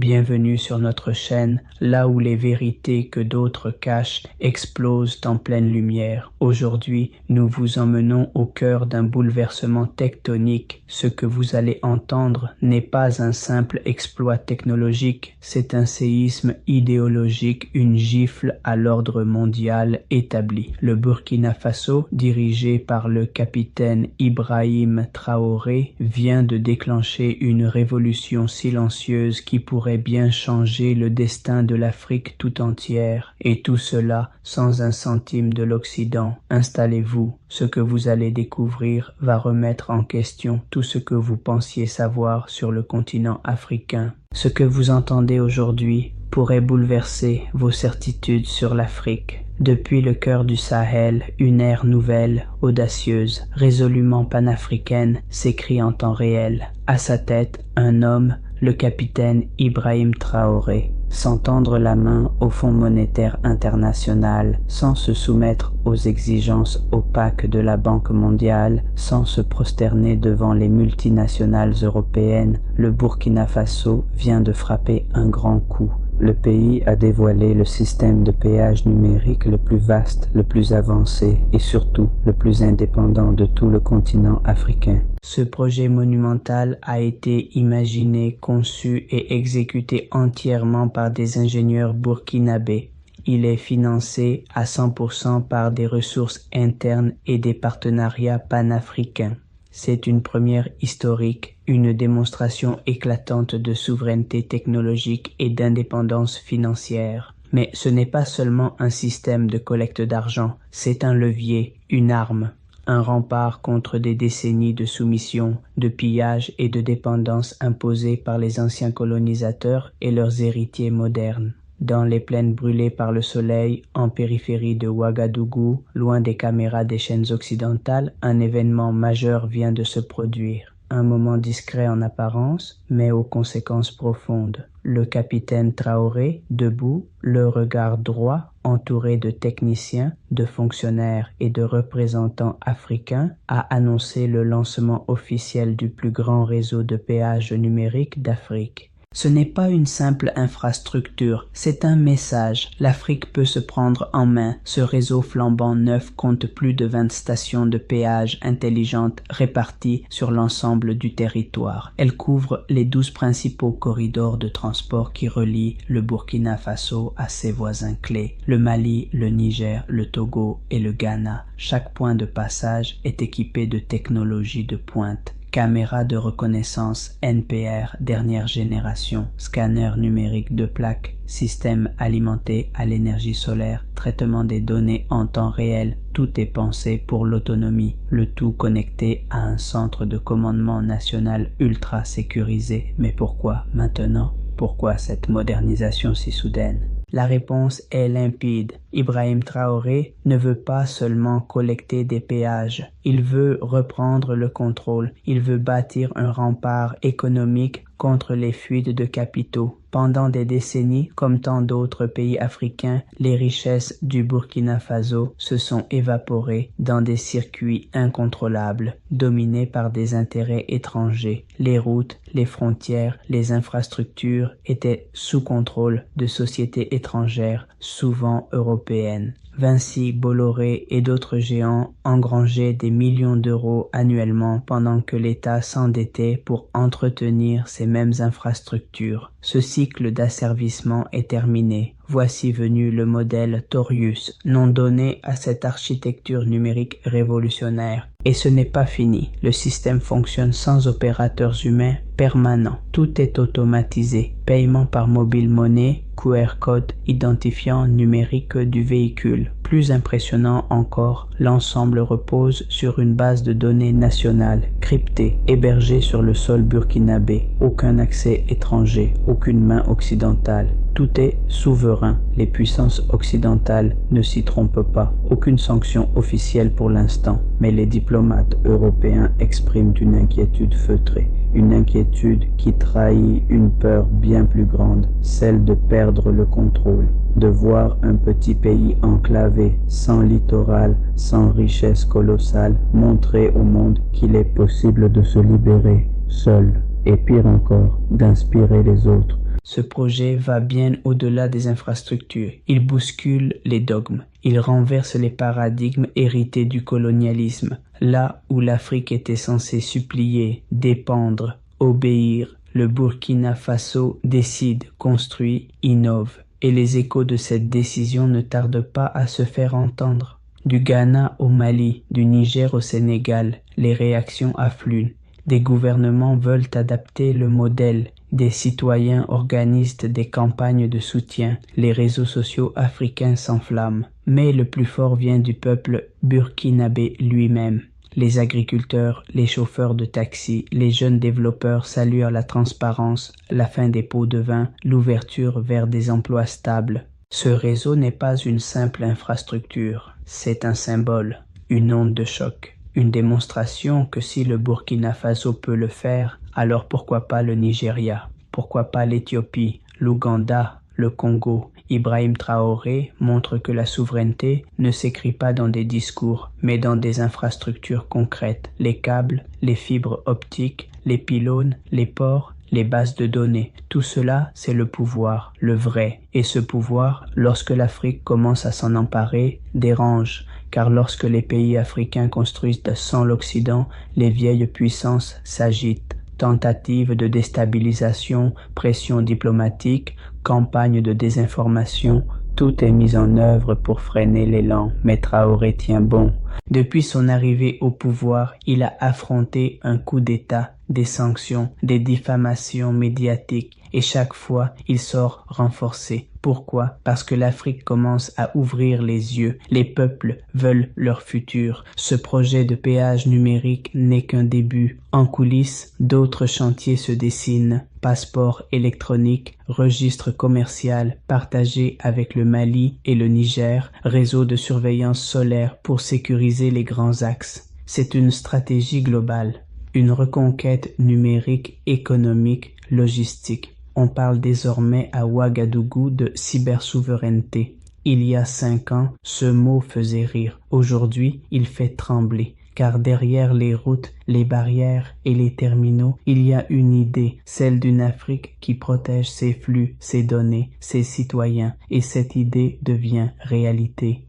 bienvenue sur notre chaîne, là où les vérités que d'autres cachent explosent en pleine lumière. Aujourd'hui, nous vous emmenons au cœur d'un bouleversement tectonique. Ce que vous allez entendre n'est pas un simple exploit technologique, c'est un séisme idéologique, une gifle à l'ordre mondial établi. Le Burkina Faso, dirigé par le capitaine Ibrahim Traoré, vient de déclencher une révolution silencieuse qui pourrait bien changer le destin de l'Afrique tout entière, et tout cela sans un centime de l'Occident. Installez-vous, ce que vous allez découvrir va remettre en question tout ce que vous pensiez savoir sur le continent africain. Ce que vous entendez aujourd'hui pourrait bouleverser vos certitudes sur l'Afrique. Depuis le cœur du Sahel, une ère nouvelle, audacieuse, résolument panafricaine s'écrit en temps réel. À sa tête, un homme, le capitaine Ibrahim Traoré, sans tendre la main au Fonds monétaire international, sans se soumettre aux exigences opaques de la Banque mondiale, sans se prosterner devant les multinationales européennes, le Burkina Faso vient de frapper un grand coup. Le pays a dévoilé le système de péage numérique le plus vaste, le plus avancé et surtout le plus indépendant de tout le continent africain. Ce projet monumental a été imaginé, conçu et exécuté entièrement par des ingénieurs burkinabés. Il est financé à 100% par des ressources internes et des partenariats panafricains. C'est une première historique, une démonstration éclatante de souveraineté technologique et d'indépendance financière. Mais ce n'est pas seulement un système de collecte d'argent, c'est un levier, une arme, un rempart contre des décennies de soumission, de pillage et de dépendance imposées par les anciens colonisateurs et leurs héritiers modernes. Dans les plaines brûlées par le soleil, en périphérie de Ouagadougou, loin des caméras des chaînes occidentales, un événement majeur vient de se produire. Un moment discret en apparence, mais aux conséquences profondes. Le capitaine Traoré, debout, le regard droit, entouré de techniciens, de fonctionnaires et de représentants africains, a annoncé le lancement officiel du plus grand réseau de péage numérique d'Afrique. Ce n'est pas une simple infrastructure, c'est un message. L'Afrique peut se prendre en main. Ce réseau flambant neuf compte plus de 20 stations de péage intelligentes réparties sur l'ensemble du territoire. Elle couvre les 12 principaux corridors de transport qui relient le Burkina Faso à ses voisins clés, le Mali, le Niger, le Togo et le Ghana. Chaque point de passage est équipé de technologies de pointe. Caméra de reconnaissance NPR dernière génération, scanner numérique de plaques, système alimenté à l'énergie solaire, traitement des données en temps réel, tout est pensé pour l'autonomie, le tout connecté à un centre de commandement national ultra sécurisé. Mais pourquoi maintenant? Pourquoi cette modernisation si soudaine? La réponse est limpide. Ibrahim Traoré ne veut pas seulement collecter des péages. Il veut reprendre le contrôle. Il veut bâtir un rempart économique contre les fuites de capitaux. Pendant des décennies, comme tant d'autres pays africains, les richesses du Burkina Faso se sont évaporées dans des circuits incontrôlables, dominés par des intérêts étrangers. Les routes, les frontières, les infrastructures étaient sous contrôle de sociétés étrangères, souvent européennes. Vinci, Bolloré et d'autres géants engrangeaient des millions d'euros annuellement pendant que l'État s'endettait pour entretenir ces mêmes infrastructures. Ce cycle d'asservissement est terminé. Voici venu le modèle Torius, nom donné à cette architecture numérique révolutionnaire. Et ce n'est pas fini. Le système fonctionne sans opérateurs humains permanents. Tout est automatisé. Paiement par mobile monnaie, QR code, identifiant numérique du véhicule. Plus impressionnant encore, l'ensemble repose sur une base de données nationale, cryptée, hébergée sur le sol burkinabé. Aucun accès étranger, aucune main occidentale. Tout est souverain. Les puissances occidentales ne s'y trompent pas. Aucune sanction officielle pour l'instant, mais les diplomates européens expriment une inquiétude feutrée. Une inquiétude qui trahit une peur bien plus grande, celle de perdre le contrôle, de voir un petit pays enclavé, sans littoral, sans richesse colossale, montrer au monde qu'il est possible de se libérer seul, et pire encore, d'inspirer les autres. Ce projet va bien au-delà des infrastructures. Il bouscule les dogmes. Il renverse les paradigmes hérités du colonialisme. Là où l'Afrique était censée supplier, dépendre, obéir, le Burkina Faso décide, construit, innove. Et les échos de cette décision ne tardent pas à se faire entendre. Du Ghana au Mali, du Niger au Sénégal, les réactions affluent. Des gouvernements veulent adapter le modèle, des citoyens organisent des campagnes de soutien, les réseaux sociaux africains s'enflamment. Mais le plus fort vient du peuple burkinabé lui-même. Les agriculteurs, les chauffeurs de taxi, les jeunes développeurs saluent la transparence, la fin des pots de vin, l'ouverture vers des emplois stables. Ce réseau n'est pas une simple infrastructure, c'est un symbole, une onde de choc, une démonstration que si le Burkina Faso peut le faire, alors pourquoi pas le Nigeria, pourquoi pas l'Éthiopie, l'Ouganda, le Congo. Ibrahim Traoré montre que la souveraineté ne s'écrit pas dans des discours, mais dans des infrastructures concrètes, les câbles, les fibres optiques, les pylônes, les ports, les bases de données. Tout cela, c'est le pouvoir, le vrai. Et ce pouvoir, lorsque l'Afrique commence à s'en emparer, dérange, car lorsque les pays africains construisent sans l'Occident, les vieilles puissances s'agitent. Tentatives de déstabilisation, pression diplomatique, campagne de désinformation, tout est mis en œuvre pour freiner l'élan, mais Traoré tient bon. Depuis son arrivée au pouvoir, il a affronté un coup d'État, des sanctions, des diffamations médiatiques, et chaque fois, il sort renforcé. Pourquoi? Parce que l'Afrique commence à ouvrir les yeux. Les peuples veulent leur futur. Ce projet de péage numérique n'est qu'un début. En coulisses, d'autres chantiers se dessinent. Passeport électronique, registre commercial partagé avec le Mali et le Niger, réseau de surveillance solaire pour sécuriser les grands axes. C'est une stratégie globale, une reconquête numérique, économique, logistique. On parle désormais à Ouagadougou de cybersouveraineté. Il y a 5 ans, ce mot faisait rire. Aujourd'hui, il fait trembler. Car derrière les routes, les barrières et les terminaux, il y a une idée, celle d'une Afrique qui protège ses flux, ses données, ses citoyens, et cette idée devient réalité.